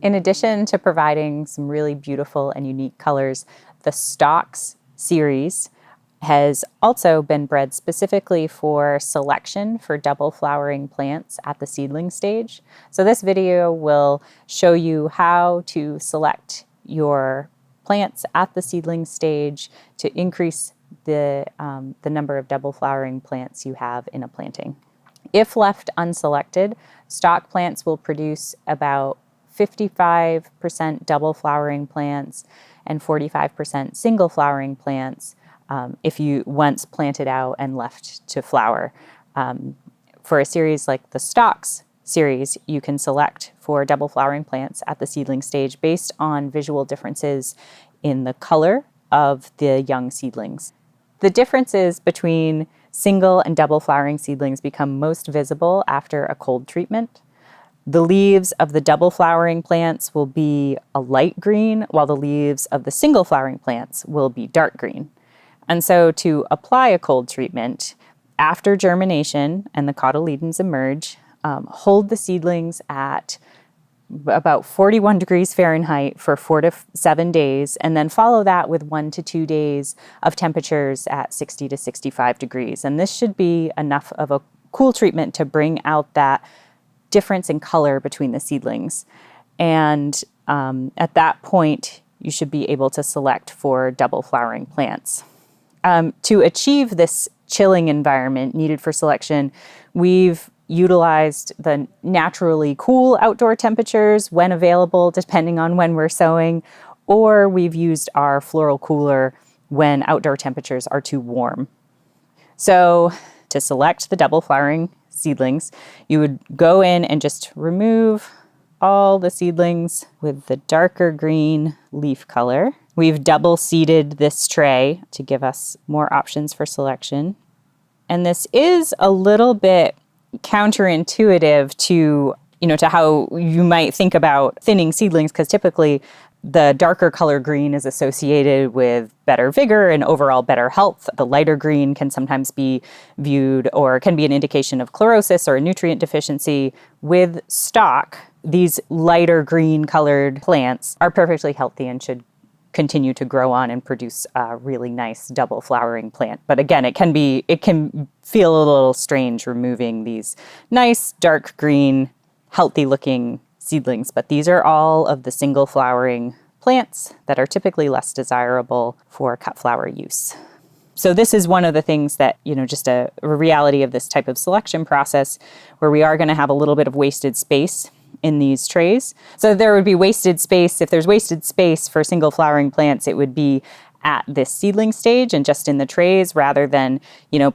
In addition to providing some really beautiful and unique colors, the StoX Series has also been bred specifically for selection for double flowering plants at the seedling stage. So this video will show you how to select your plants at the seedling stage to increase the number of double flowering plants you have in a planting. If left unselected, stock plants will produce about 55% double flowering plants and 45% single flowering plants if you once planted out and left to flower. For a series like the StoX series, you can select for double flowering plants at the seedling stage based on visual differences in the color of the young seedlings. The differences between single and double flowering seedlings become most visible after a cold treatment. The leaves of the double flowering plants will be a light green, while the leaves of the single flowering plants will be dark green. And so to apply a cold treatment, after germination and the cotyledons emerge, hold the seedlings at about 41 degrees Fahrenheit for 4 to 7 days, and then follow that with 1 to 2 days of temperatures at 60 to 65 degrees. And this should be enough of a cool treatment to bring out that difference in color between the seedlings. And at that point, you should be able to select for double flowering plants. To achieve this chilling environment needed for selection, we've utilized the naturally cool outdoor temperatures when available, depending on when we're sowing, or we've used our floral cooler when outdoor temperatures are too warm. So to select the double flowering seedlings, you would go in and just remove all the seedlings with the darker green leaf color. We've double seeded this tray to give us more options for selection. And this is a little bit counterintuitive to how you might think about thinning seedlings, because typically the darker color green is associated with better vigor and overall better health. The lighter green can sometimes be viewed or can be an indication of chlorosis or a nutrient deficiency. With stock, these lighter green colored plants are perfectly healthy and should continue to grow on and produce a really nice double flowering plant. But again, it can feel a little strange removing these nice dark green, healthy looking seedlings. But these are all of the single flowering plants that are typically less desirable for cut flower use. So this is one of the things that, just a reality of this type of selection process, where we are going to have a little bit of wasted space in these trays. So there would be wasted space. If there's wasted space for single flowering plants, it would be at this seedling stage and just in the trays, rather than,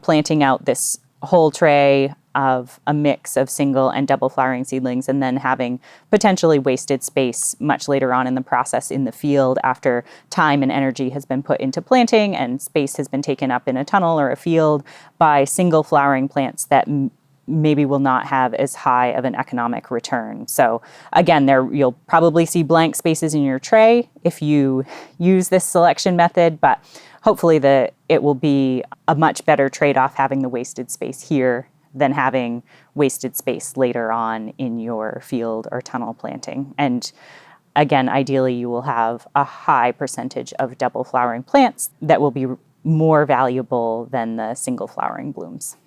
planting out this whole tray of a mix of single and double flowering seedlings and then having potentially wasted space much later on in the process in the field after time and energy has been put into planting and space has been taken up in a tunnel or a field by single flowering plants that maybe will not have as high of an economic return. So again, you'll probably see blank spaces in your tray if you use this selection method, but hopefully it will be a much better trade-off having the wasted space here than having wasted space later on in your field or tunnel planting. And again, ideally you will have a high percentage of double flowering plants that will be more valuable than the single flowering blooms.